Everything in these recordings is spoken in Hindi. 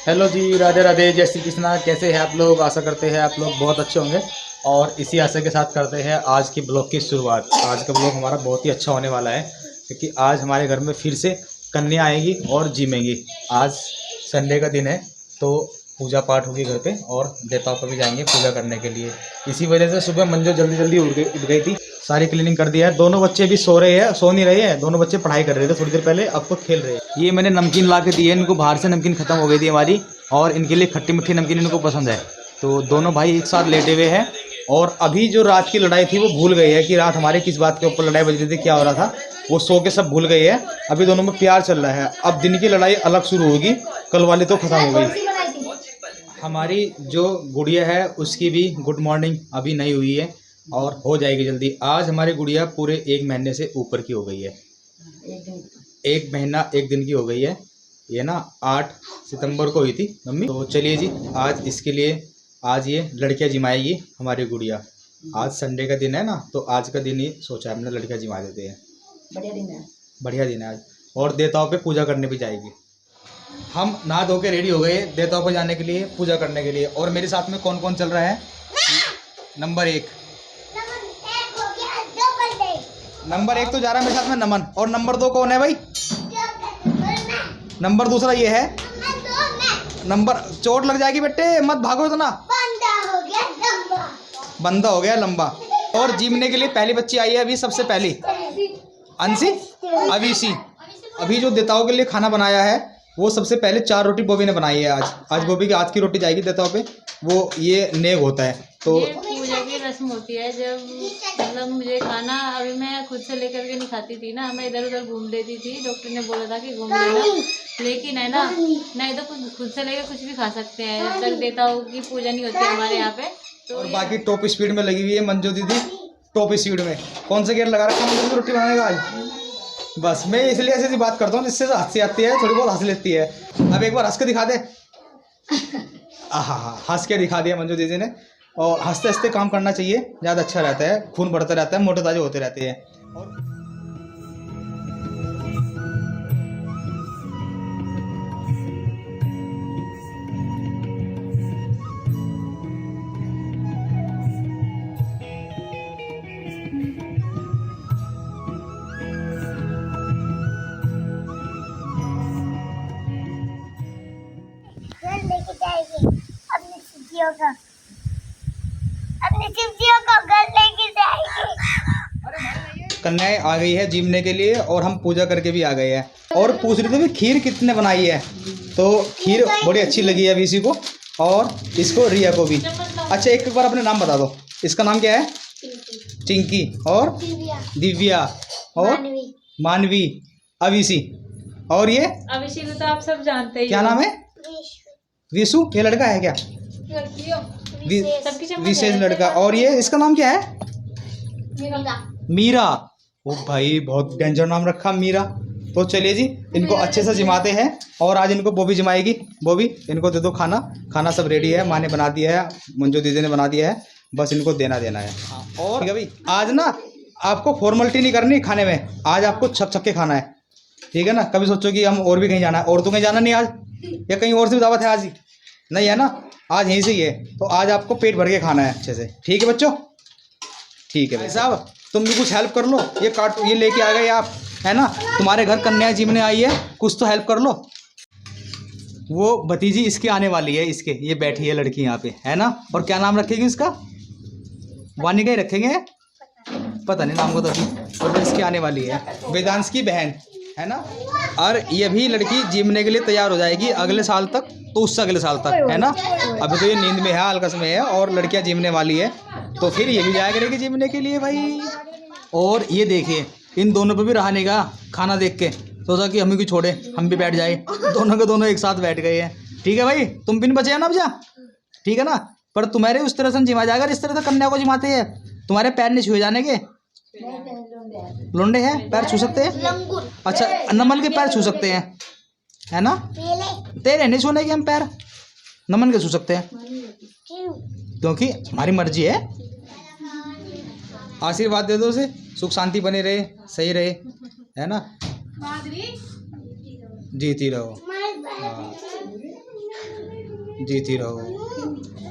हेलो जी, राधे राधे, जय श्री कृष्णा। कैसे हैं आप लोग? आशा करते हैं आप लोग बहुत अच्छे होंगे। और इसी आशा के साथ करते हैं आज की ब्लॉग की शुरुआत। आज का ब्लॉग हमारा बहुत ही अच्छा होने वाला है क्योंकि आज हमारे घर में फिर से कन्या आएगी और जिमेंगी। आज संडे का दिन है तो पूजा पाठ होगी घर पे और देवताओं पर भी जाएंगे पूजा करने के लिए। इसी वजह से सुबह मंजू जल्दी जल्दी उठ गई थी। सारी क्लीनिंग कर दिया है। दोनों बच्चे भी सो रहे हैं, सो नहीं रहे हैं। दोनों बच्चे पढ़ाई कर रहे थे थोड़ी देर पहले, अब तो खेल रहे हैं। ये मैंने नमकीन ला के दी है इनको, बाहर से नमकीन खत्म हो गई थी हमारी और इनके लिए खट्टी मिट्ठी नमकीन इनको पसंद है। तो दोनों भाई एक साथ लेटे हुए हैं और अभी जो रात की लड़ाई थी वो भूल गए हैं कि रात हमारे किस बात के ऊपर लड़ाई बज रही थी, क्या हो रहा था। वो सो के सब भूल गए हैं। अभी दोनों में प्यार चल रहा है। अब दिन की लड़ाई अलग शुरू होगी, कल वाली तो खत्म हो गई। हमारी जो गुड़िया है उसकी भी गुड मॉर्निंग अभी नहीं हुई है और हो जाएगी जल्दी। आज हमारी गुड़िया पूरे 1 महीने से ऊपर की हो गई है। 1 महीना 1 दिन की हो गई है। ये ना 8 सितंबर को हुई थी मम्मी। तो चलिए जी, आज इसके लिए आज ये लड़कियां जिमाएगी हमारी गुड़िया। आज संडे का दिन है ना, तो आज का दिन ही सोचा हमने लड़कियां जिमा देते हैं। बढ़िया दिन है, बढ़िया दिन है आज। और देवताओं पे पूजा करने भी जाएगी। हम नहा धो के रेडी हो गए देवताओं पर जाने के लिए, पूजा करने के लिए। और मेरे साथ में कौन कौन चल रहा है? नंबर 1 नंबर 1 तो जा रहा है मेरे साथ में नमन। और नंबर 2 कौन है भाई? नंबर दूसरा ये है। नंबर चोट लग जाएगी बेटे, मत भागो इतना। बंदा हो गया लंबा। और जीमने के लिए पहली बच्ची आई है अभी, सबसे पहली अंशी अविशी। अभी जो देवताओं के लिए खाना बनाया है वो सबसे पहले 4 रोटी बॉबी ने बनाई है। आज बॉबी की आज की रोटी जाएगी देवताओं पे। वो ये नेग होता है तो ये पूजा की रस्म होती है। जब मतलब मुझे खाना अभी मैं खुद से लेकर के नहीं खाती थी ना, मैं इधर उधर घूम लेती थी। डॉक्टर ने बोला था कि घूम लेना, लेकिन है ना, नहीं तो खुद से लेकर कुछ भी खा सकते हैं जब तक देवताओं की पूजा नहीं होती हमारे यहाँ पे। तो और बाकी टॉप स्पीड में लगी हुई है मंजू दीदी। टॉप स्पीड में कौन सा गियर लगा रखा है मंजू दीदी रोटी बनाने का आज? बस मैं इसलिए ऐसी ऐसी बात करता हूँ जिससे हंसी आती है, थोड़ी बहुत हंस लेती है। अब एक बार हंस के दिखा दे। हाँ, हंस के दिखा दिया मंजू दीदी ने। और हंसते हंसते काम करना चाहिए, ज़्यादा अच्छा रहता है, खून बढ़ता रहता है, मोटे ताजे होते रहते हैं। और लेके जाएंगे अपनी सब्जियों को घर लेके जाएंगे। कन्याएं आ गई है जीमने के लिए और हम पूजा करके भी आ गए हैं। और पूछ रहे थे भी खीर कितने बनाई है, तो खीर बड़ी अच्छी लगी है अभी इसी को और इसको रिया को भी। अच्छा एक बार अपने नाम बता दो। इसका नाम क्या है? चिंकी। और दिव्या और मानवी, अविशी। और ये अभिषेक तो आप सब जानते ही क्या नाम है? विशु। ये लड़का है क्या? विशेष लड़का। और ये इसका नाम क्या है? मीरा। ओ भाई बहुत डेंजर नाम रखा, मीरा। तो चलिए जी, इनको अच्छे से जिमाते हैं। और आज इनको बॉबी जिमाएगी। बॉबी इनको दे दो खाना। खाना सब रेडी है, माँ ने बना दिया है, मंजू दीदी ने बना दिया है, बस इनको देना है। और ठीक है भाई, आज ना आपको फॉर्मेलिटी नहीं करनी खाने में, आज आपको छक छक के खाना है, ठीक है ना। कभी सोचो कि हम और भी कहीं जाना है, और तो कहीं जाना नहीं आज, या कहीं और से भी दावत है आज ही नहीं है ना, आज यहीं से ही है। तो आज आपको पेट भर के खाना है अच्छे से, ठीक है बच्चों? ठीक है भाई साहब, तुम भी कुछ हेल्प कर लो। ये लेके आ गए आप, है ना। तुम्हारे घर कन्या जिमने आई है, कुछ तो हेल्प कर लो। वो भतीजी इसकी आने वाली है, इसके ये बैठी है लड़की यहाँ पे, है ना। और क्या नाम रखेगी इसका? वानिका ही रखेंगे, पता नहीं नाम को तो अभी। और इसकी आने वाली है वेदांश की बहन, है ना। और ये भी लड़की जिमने के लिए तैयार हो जाएगी अगले साल तक, तो उससे अगले साल तक, है ना। अभी तो ये नींद में है, आलकस में है, और लड़कियां जिमने वाली है तो फिर ये भी जाया करेगी जिमने के लिए भाई। और ये देखिए इन दोनों पे भी रहा नहीं का खाना देख के सोचा कि हम ही को छोड़े, हम भी बैठ जाए। दोनों के दोनों एक साथ बैठ गए हैं। ठीक है भाई, तुम भी नहीं बचे ना भैया, ठीक है ना। पर तुम्हारे उस तरह से जिमा जाएगा जिस तरह से कन्या को जिमाते हैं। तुम्हारे पैर नहीं छुए जाने के? लोंडे हैं, पैर छू सकते हैं। अच्छा नमन के पैर छू सकते हैं, है ना। तेरे नहीं छूने के हम पैर, नमन के छू सकते हैं क्योंकि हमारी मर्जी है। आशीर्वाद दे दो उसे, सुख शांति बने रहे, सही रहे, है ना। जीती रहो। जीती रहो।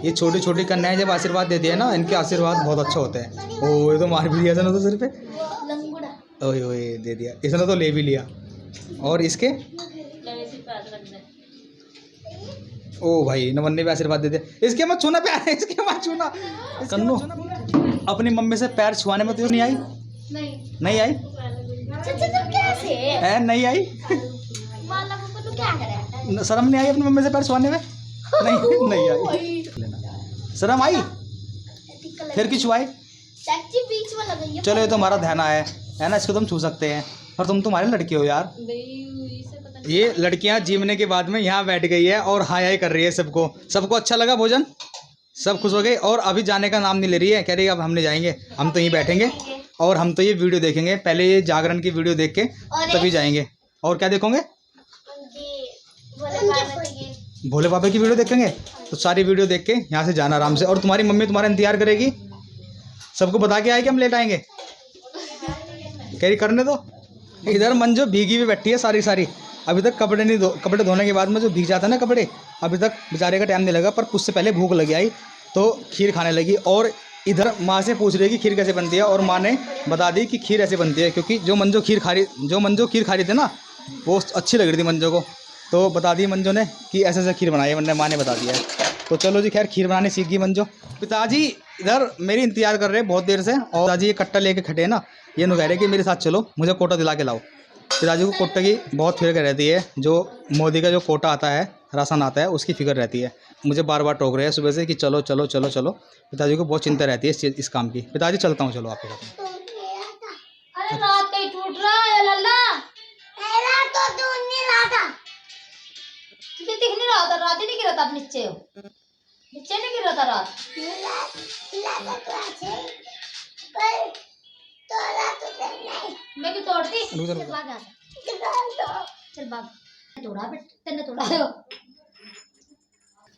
ये छोटी छोटी कन्याएं जब आशीर्वाद देती है ना, इनके आशीर्वाद बहुत अच्छा होते हैं। ओ ये तो मार भी दिया था ना तो सिर पे, ओए ओए दे दिया इसने तो, ले भी लिया। और इसके ओ भाई नवन्ने पे आशीर्वाद दे दिया। इसके मत छूना प्यार, इसके मत छूना। कन्नू अपनी मम्मी से पैर छुआने में तो नहीं आई? नहीं आई है? नहीं आई? शर्म नहीं आई अपनी मम्मी से पैर छुआने में? नहीं आई। शर्म आई फिर क्यों छुआई? चलो ये तो हमारा ध्यान आया है ना, इसको तुम छू सकते हैं। पर तुम तुम्हारी लड़की हो यार। ये लड़कियां जीवने के बाद में यहाँ बैठ गई है और हाय हाय कर रही है सबको। सबको अच्छा लगा भोजन, सब खुश हो गए। और अभी जाने का नाम नहीं ले रही है, कह रही है अब हम नहीं जाएंगे, हम तो यहीं बैठेंगे और हम तो ये वीडियो देखेंगे। पहले ये जागरण की वीडियो देख के तभी जाएंगे। और क्या देखोगे? भोले बाबा की वीडियो देखेंगे। तो सारी वीडियो देख के यहाँ से जाना आराम से। और तुम्हारी मम्मी तुम्हारा इंतजार करेगी, सबको बता के आए कि हम लेट आएंगे। कह रही करने दो। इधर मंजू भीगी हुई बैठी है सारी। अभी तक कपड़े धोने के बाद में जो भीग जाता है ना कपड़े, अभी तक बेचारे का टाइम नहीं लगा। पर उससे पहले भूख लगी आई तो खीर खाने लगी। और इधर माँ से पूछ रही है कि खीर कैसे बनती है, और माँ ने बता दी कि खीर ऐसे बनती है। क्योंकि जो मंजू खीर खा रही थी ना, वो अच्छी लग रही थी मंजू को, तो बता दी मंजू ने कि ऐसे ऐसे खीर बनाई है, माँ ने बता दिया है। तो चलो जी, खैर खीर बनाने सीख गई मंजू। पिताजी इधर मेरी इंतजार कर रहे हैं बहुत देर से। और पिताजी ये कट्टा लेके खड़े हैं ना, ये नु कह रहे कि मेरे साथ चलो, मुझे कोटा दिला के लाओ। पिताजी को कोटे की बहुत फिक्र रहती है। जो मोदी का जो कोटा आता है, राशन आता है, उसकी फिक्र रहती है। मुझे बार बार टोक रहे हैं सुबह से कि चलो चलो चलो चलो। पिताजी को बहुत चिंता रहती है इस काम की। पिताजी चलता हूँ, चलो आपके साथ। अरे रात कहीं टूट रहा है लल्ला, तो दूध नहीं लाता। तुझे दिख नहीं रहा था? रात ही नहीं गिरा था? नीचे नहीं गिर रहा था रात? मैं भी तोड़ती। चल भाग। तोड़ा बेटा, तेने तोड़ा है।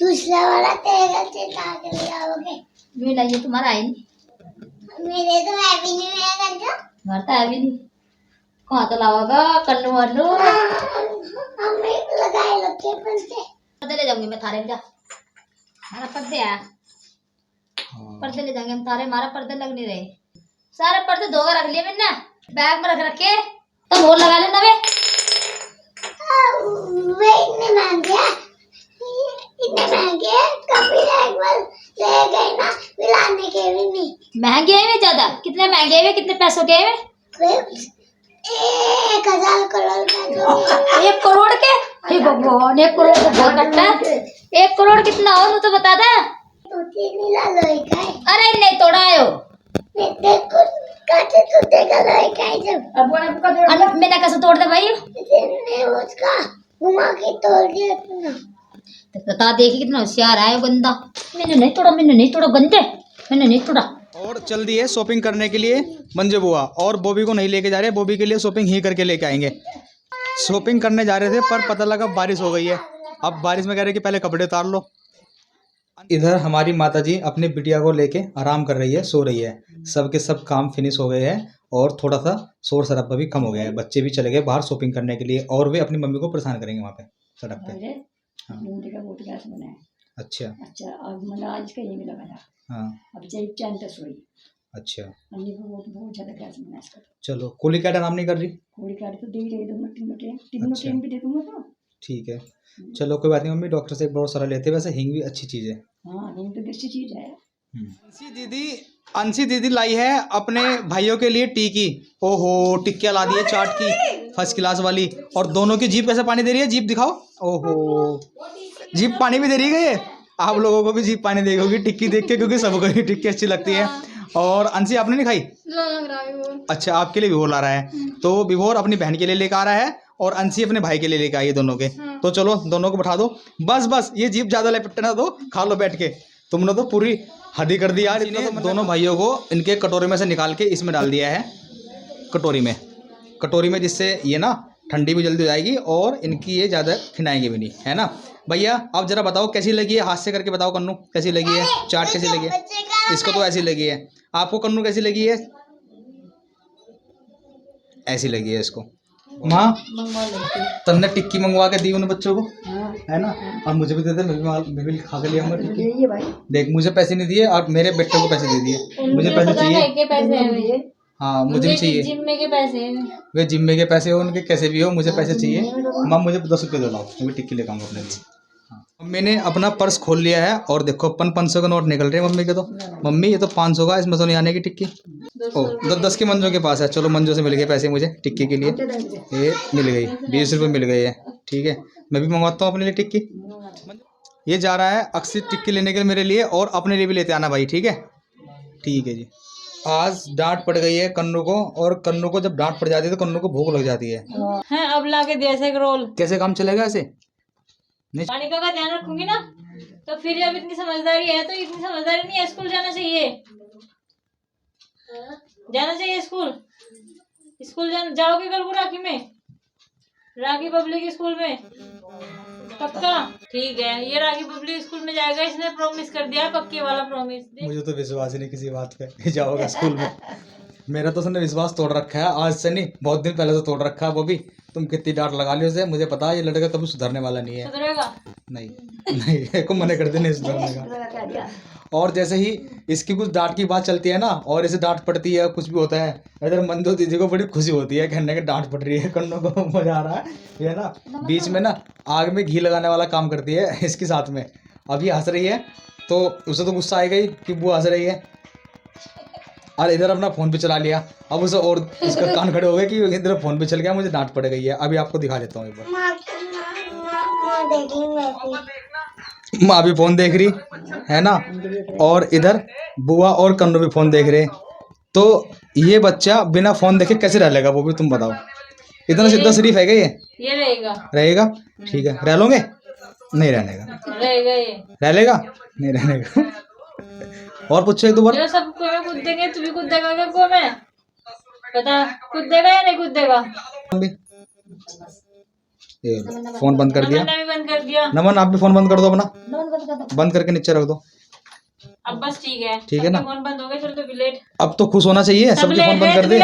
दूसरा वाला तेरा से लाग लिया होगे। मेरा ये तुम्हारा है नहीं, मेरे तो है भी नहीं है गंजा। मरता है भी नहीं। कहाँ तो लावागा कन्नू वालू? हमें लगाए लगे पंचे। पर्दे ले जाऊंगी मैं थारे में, जा। हमारा पर्दे आया, पर्दे ले जाएंगे हम थारे। हमारा पर्दे लग नहीं रहे, सारे पर्दे धोकर रख लिए मैंने, बैग में रख रखे। तो और लगा लेना वे। वे इतने महंगे कभी एक बार ले गए ना, मिलाने के भी नहीं। महंगे हैं ज्यादा? कितने महंगे हैं? कितने पैसों के हैं? 1,000 करोड़ का। 1 करोड़ के? हे भगवान, 1 करोड़ तो बहुत घटता है। 1 करोड़ कितना हो तू तो बता दे। तो 3 लोई का है। अरे नहीं तोड़ा है वो। देखो काटे टूटे का लोई का है जब। मैंने कैसे तोड़ दे भाई? ने उसका घुमा के तोड़ दिया इतना। तो बता देखी कितना होशियार है बंदा। मैंने नहीं तोड़ा गंदे, मैंने नहीं तोड़ा। और चल दिए शॉपिंग करने के लिए मंजू बुआ। और बॉबी को नहीं लेके जा रहे, बॉबी के लिए शॉपिंग ही करके लेके आएंगे। शॉपिंग करने जा रहे थे पर पता लगा बारिश हो गई है। अब बारिश में कह रहे कि पहले कपड़े उतार लो। इधर हमारी माताजी अपनी बिटिया को लेके आराम कर रही है, सो रही है। सबके सब काम फिनिश हो गए हैं और थोड़ा सा शोर शराबा भी कम हो गया है। बच्चे भी चले गए बाहर शॉपिंग करने के लिए और वे अपनी मम्मी को परेशान करेंगे वहाँ पे सड़क पे। हाँ। अच्छा अब मतलब आज का ये मिला था। हाँ अब जब चांद तक सोई। अच्छा अन्य को बहुत ज़्यादा गैस बना इसका। चलो कोली कैट आराम नहीं कर रही? कोड़ी काट तो दे रही, तीनों टाइम भी दे दूंगा तो ठीक है चलो कोई बात नहीं मम्मी, डॉक्टर से एक बहुत सारा लेते हैं। वैसे हींग भी अच्छी चीज़ है। हाँ हिंग तो अच्छी चीज़ है। अंशी दीदी लाई है अपने भाइयों के लिए टिक्की। ओहो टिक्कियाँ ला दी है चाट की फर्स्ट क्लास वाली। और दोनों की जीभ कैसे पानी दे रही है? जीभ दिखाओ। ओहो जीभ पानी भी दे रही है ये। आप लोगों को भी जीभ पानी देगी होगी टिक्की देख के, क्योंकि सबको ही टिक्की अच्छी लगती है। और अंशी आपने नहीं खाई? अच्छा आपके लिए विभोर ला रहा है। तो विभोर अपनी बहन के लिए लेकर आ रहा है और अंशी अपने भाई के लिए लेकर आई है दोनों के। तो चलो दोनों को बैठा दो। बस ये जीभ ज़्यादा लपेटे ना दो, खा लो बैठ के। तुमने तो पूरी हदी कर दी यार। इन्हें तो दोनों भाइयों को इनके कटोरे में से निकाल के इसमें डाल दिया है कटोरी में, जिससे ये ना ठंडी भी जल्दी हो जाएगी और इनकी ये ज़्यादा खिनाएंगे भी नहीं, है ना भैया? आप जरा बताओ कैसी लगी है, हाथ से करके बताओ कन्नू कैसी लगी है, चाट कैसी लगी है? इसको तो ऐसी लगी है। आपको कन्नू कैसी लगी है? ऐसी लगी है इसको। माँ तुमने टिक्की मंगवा के दी उन बच्चों को? है ना। और मुझे भी दे दे, मैं भी खा के लिया टिक्की। ये भाई देख मुझे पैसे नहीं दिए और मेरे बेटे को पैसे दे दिए। मुझे पैसे चाहिए। के पैसे हैं हाँ मुझे भी चाहिए। जिम में के पैसे हैं। वे जिम्मे के पैसे हो उनके कैसे भी हो, मुझे पैसे चाहिए। मम्मी मुझे 10 रुपये दो, लाओ मैं भी टिक्की लेकर आऊँगा अपने लिए। हाँ। मम्मी ने अपना पर्स खोल लिया है और देखो 500 का नोट निकल रहे हैं मम्मी के। तो मम्मी ये तो 500 का, इसमें तो नहीं आने की टिक्की। ओ 10 की मंजू के पास है। चलो मंजू से मिल गए पैसे मुझे टिक्की के लिए। ये मिल गई 20 रुपये मिल गए हैं। ठीक है मैं भी मंगवाता हूँ अपने लिए टिक्की। ये जा रहा है अक्सर टिक्की लेने के लिए मेरे लिए, और अपने लिए भी लेते आना भाई। ठीक है ठीक है जी। आज डांट पड़ गई है कन्नू को, और कन्नू को जब डांट पड़ जाती है तो कन्नू को भूख लग जाती है। हैं अब ला के दिया ऐसे एक रोल। कैसे काम चलेगा ऐसे? नहीं पानिका का ध्यान रखूंगी ना, तो फिर जब इतनी समझदारी है तो इतनी समझदारी नहीं है। स्कूल जाना चाहिए, जाना चाहिए स्कूल। स्कूल जाओगे कल को राखी में, राखी पब्लिक स्कूल में पक्का? ठीक है ये राखी पब्लिक स्कूल में जाएगा। इसने प्रॉमिस कर दिया, पक्के वाला प्रॉमिस। मुझे तो विश्वास ही नहीं किसी बात पे जाओगा स्कूल में। मेरा तो उसने विश्वास तोड़ रखा है, आज से नहीं बहुत दिन पहले से तोड़ रखा है। वो भी तुम कितनी डांट लगा ली उसे, मुझे पता है ये लड़का कभी सुधरने वाला नहीं है। सुधरेगा नहीं नहीं को मना कर देने सुधरने का। और जैसे ही इसकी कुछ डांट की बात चलती है ना, और इसे डांट पड़ती है कुछ भी होता है, इधर मंजू दीदी को बड़ी खुशी होती है कहने के डांट पड़ रही है, कन्नों को मजा आ रहा है। ये ना बीच में ना आग में घी लगाने वाला काम करती है इसके साथ में। अभी हंस रही है तो उसे तो गुस्सा आएगा ही कि वो हंस रही है, और इधर अपना फ़ोन पे चला लिया। अब उसे और उसका कान खड़े हो गए कि इधर फ़ोन पे चल गया, मुझे डांट पड़ गई है। अभी आपको दिखा देता हूँ एक बार। माँ भी फ़ोन देख रही है ना, और इधर बुआ और कन्नू भी फ़ोन देख रहे। तो ये बच्चा बिना फ़ोन देखे कैसे रह लेगा, वो भी तुम बताओ। इतना सीधा शरीफ है क्या ये रहेगा? रहेगा ठीक है। रह लोगे? नहीं रहने का। रहेगा ये? रह लेगा? नहीं रहने का। और पूछो एक दो बार। जो सबको मैं खुद देंगे, तू भी खुद देगा क्या को मैं पता? खुद देगा या नहीं खुद देगा? ये फोन बंद कर दिया। मैंने भी बंद कर दिया। नमन आप भी फोन बंद कर दो अपना, बंद करके नीचे रख दो। अब बस ठीक है ना? फोन बंद हो गए, चल तो लेट। अब तो खुश होना चाहिए, सबके फोन बंद कर दे।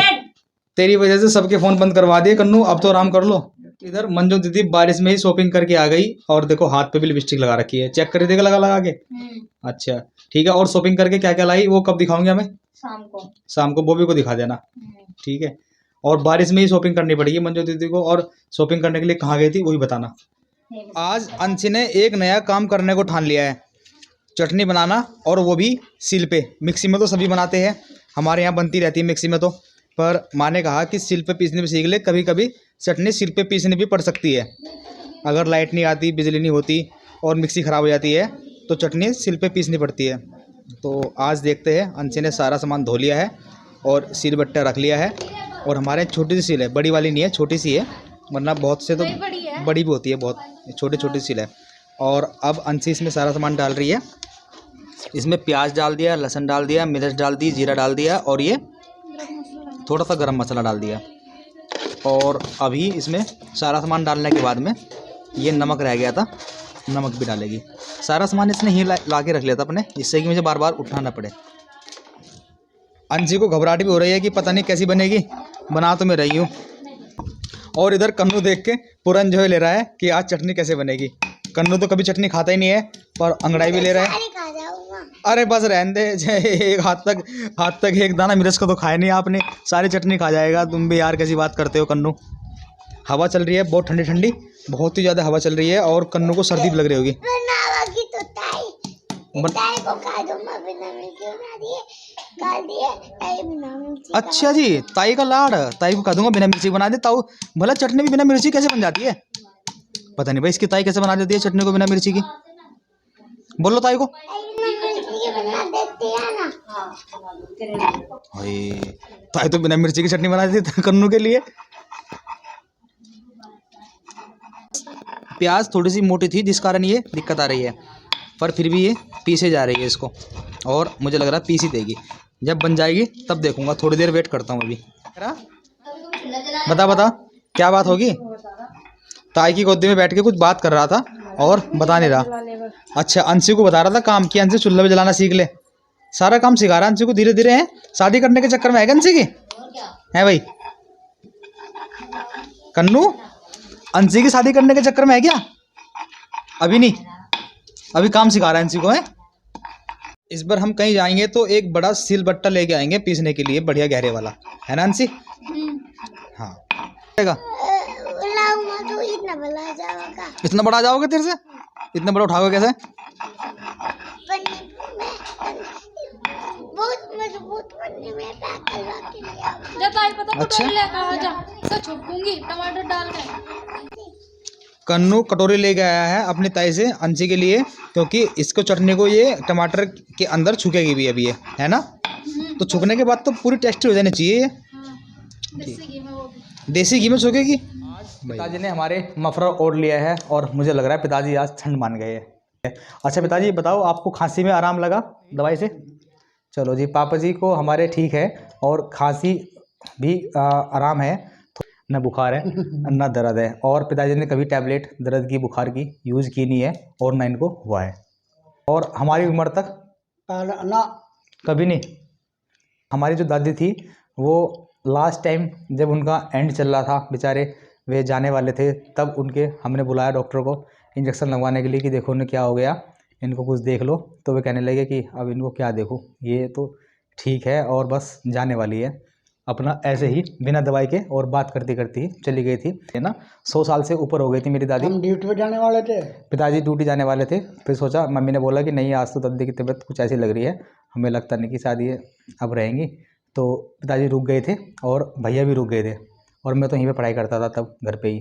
तेरी वजह से सबके फोन बंद करवा दिए कन्नू, अब तो आराम कर लो। इधर मंजू दीदी बारिश में ही शॉपिंग करके आ गई, और देखो हाथ पे भी लिपस्टिक लगा रखी है। चेक कर देगा लगा लगा के। अच्छा ठीक है। और शॉपिंग करके क्या क्या लाई वो कब दिखाऊंगी हमें? शाम को बॉबी को दिखा देना। ठीक है। और बारिश में ही शॉपिंग करनी पड़ेगी मंजू दीदी को, और शॉपिंग करने के लिए कहाँ गई थी वही बताना। आज अंशी ने एक नया काम करने को ठान लिया है, चटनी बनाना, और वो भी सिल पे। मिक्सी में तो सभी बनाते हैं, हमारे यहाँ बनती रहती है मिक्सी में तो, पर माँ ने कहा कि सिल पे पीसने भी सीख ले, कभी कभी चटनी सिल पे पीसने भी पड़ सकती है। अगर लाइट नहीं आती, बिजली नहीं होती और मिक्सी ख़राब हो जाती है तो चटनी सिल पे पीसनी पड़ती है। तो आज देखते हैं। अंशी ने सारा सामान धो लिया है और सिल बट्टा रख लिया है, और हमारे छोटी सी सिल है, बड़ी वाली नहीं है, छोटी सी है, वरना बहुत से तो बड़ी भी होती है, बहुत छोटी छोटी सिल है। और अब अंशी इसमें सारा सामान डाल रही है। इसमें प्याज डाल दिया, लहसुन डाल दिया, मिर्च डाल दी, जीरा डाल दिया, और ये थोड़ा सा गरम मसाला डाल दिया। और अभी इसमें सारा सामान डालने के बाद में ये नमक रह गया था, नमक भी डालेगी। सारा सामान इसने ही ला के रख लिया था अपने, जिससे कि मुझे बार बार उठाना पड़े। अंशी को घबराहट भी हो रही है कि पता नहीं कैसी बनेगी, बना तो मैं रही हूँ। और इधर कन्नू देख के पूरा एंजॉय ले रहा है कि आज चटनी कैसे बनेगी। कन्नू तो कभी चटनी खाता ही नहीं है, पर अंगड़ाई भी ले रहा है। अरे बस रहने दे, एक हाथ तक एक दाना मिर्च को तो खाया नहीं आपने, सारी चटनी खा जाएगा। तुम भी यार कैसी बात करते हो कन्नू। हवा चल रही है बहुत ठंडी ठंडी, बहुत ही ज़्यादा हवा चल रही है, और कन्नू को सर्दी भी लग रही होगी। अच्छा जी, ताई का लाड़, ताई को कह दूंगा बिना मिर्ची बना दे। ताऊ भला चटनी भी बिना मिर्ची कैसे बन जाती है? पता नहीं भाई इसकी ताई कैसे बना देती है चटनी को बिना मिर्ची की। बोलो ताई को। ताई तो बिना मिर्ची की चटनी बना देती है कन्नू के लिए। प्याज थोड़ी सी मोटी थी जिस कारण ये दिक्कत आ रही है, पर फिर भी ये पीसे जा रही है इसको, और मुझे लग रहा है पीस ही देगी। जब बन जाएगी तब देखूंगा, थोड़ी देर वेट करता हूँ अभी। बता क्या बात होगी? ताई की गोदी में बैठ के कुछ बात कर रहा था और बता नहीं रहा। अच्छा अंशी को बता रहा था काम की, अंशी चूल्हा भी जलाना सीख ले, सारा काम सिखा रहा है अंशी को धीरे धीरे। है शादी करने के चक्कर में है अंशी की, है भाई कन्नू? अंशी की शादी करने के चक्कर में है क्या? अभी नहीं, अभी काम सिखा रहा है इनको है। इस बार हम कहीं जाएंगे तो एक बड़ा सील बट्टा लेके आएंगे पीसने के लिए, बढ़िया गहरे वाला, है ना अंशी? हाँ आएगा। लाऊंगा तो इतना बड़ा आ जाएगा। इतना बड़ा आ जाओगे तेरे से? इतना बड़ा उठाओगे कैसे? बहुत मजबूत बनने में पैक करवा के लिया। जब आई पता अच्छा। कटोरी लेकर आ जा, तो छुपूंगी टमाटर डाल के। कन्नू कटोरी लेके आया है अपनी ताई से अंशी के लिए, क्योंकि इसको चटनी को ये टमाटर के अंदर छुकेगी भी अभी ये, है ना? तो छुकने के बाद तो पूरी टेस्टी हो जानी चाहिए ये। देसी घी में वो भी। देसी घी में छुकेगी। पिताजी ने हमारे मफलर ओढ़ लिया है और मुझे लग रहा है पिताजी आज ठंड मान गए हैं। अच्छा पिताजी बताओ, आपको खांसी में आराम लगा दवाई से? चलो जी, पापा जी को हमारे ठीक है और खांसी भी आराम है, न बुखार है न दर्द है। और पिताजी ने कभी टैबलेट दर्द की बुखार की यूज़ की नहीं है और न इनको हुआ है। और हमारी उम्र तक ना कभी नहीं। हमारी जो दादी थी वो लास्ट टाइम जब उनका एंड चल रहा था, बेचारे वे जाने वाले थे, तब उनके हमने बुलाया डॉक्टर को इंजेक्शन लगवाने के लिए कि देखो उन्हें क्या हो गया, इनको कुछ देख लो। तो वे कहने लगे कि अब इनको क्या देखूं, ये तो ठीक है और बस जाने वाली है। अपना ऐसे ही बिना दवाई के और बात करती करती ही चली गई थी, है ना। 100 साल से ऊपर हो गई थी मेरी दादी। हम ड्यूटी पे जाने वाले थे। पिताजी ड्यूटी जाने वाले थे, फिर सोचा, मम्मी ने बोला कि नहीं आज तो दादी की तबीयत कुछ ऐसी लग रही है, हमें लगता नहीं कि शायद ये अब रहेंगी। तो पिताजी रुक गए थे और भैया भी रुक गए थे, और मैं तो यहीं पे पढ़ाई करता था तब घर पे ही।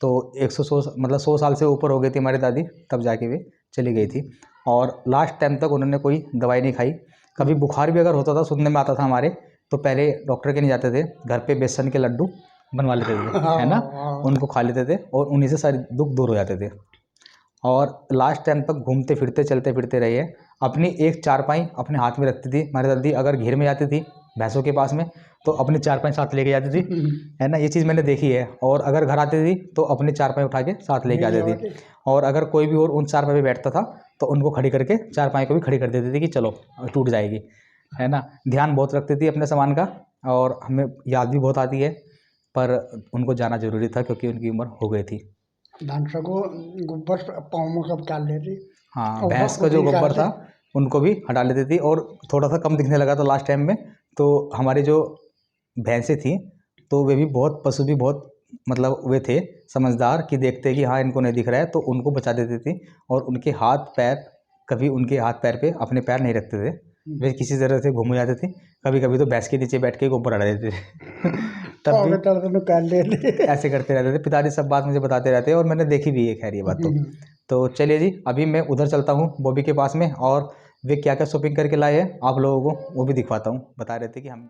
तो 100 साल से ऊपर हो गई थी हमारी दादी, तब जाके वे चली गई थी। और लास्ट टाइम तक उन्होंने कोई दवाई नहीं खाई। कभी बुखार भी अगर होता था, सुनने में आता था हमारे, तो पहले डॉक्टर के नहीं जाते थे, घर पे बेसन के लड्डू बनवा लेते थे, है ना, उनको खा लेते थे और उन्हीं से सारे दुख दूर हो जाते थे। और लास्ट टाइम तक घूमते फिरते चलते फिरते रही है। अपनी एक चारपाई अपने हाथ में रखती थी हमारी दादी। अगर घेर में जाती थी भैंसों के पास में तो अपनी चारपाई साथ लेके जाती थी, है ना, ये चीज़ मैंने देखी है। और अगर घर आती थी तो अपनी चारपाई उठा के साथ लेके आती थी। और अगर कोई भी और उन चारपाई पे बैठता था तो उनको खड़ी करके चारपाई को भी खड़ी कर देती थी कि चलो टूट जाएगी, है ना। ध्यान बहुत रखती थी अपने सामान का, और हमें याद भी बहुत आती है। पर उनको जाना ज़रूरी था क्योंकि उनकी उम्र हो गई थी। भैंसों को गोबर पाँव में कब डाल लेती। हाँ, भैंस का जो गोबर था उनको भी हटा लेती थी। और थोड़ा सा कम दिखने लगा था लास्ट टाइम में, तो हमारी जो भैंसें थी तो वे भी बहुत, पशु भी बहुत, मतलब वे थे समझदार कि देखते कि हाँ इनको नहीं दिख रहा है तो उनको बचा देती थी। और उनके हाथ पैर, कभी उनके हाथ पैर पे अपने पैर नहीं रखते थे, वे किसी तरह से घूम जाते थे। कभी कभी तो भैंस के नीचे बैठ के गोबर हटा देते थे तब भी ऐसे करते रहते थे। पिताजी सब बात मुझे बताते रहते हैं और मैंने देखी भी है, खैर ये बात तो चलिए जी, अभी मैं उधर चलता हूँ बॉबी के पास में, और वे क्या क्या शॉपिंग करके लाए हैं आप लोगों को वो भी दिखवाता हूँ। बता रहे थे कि हम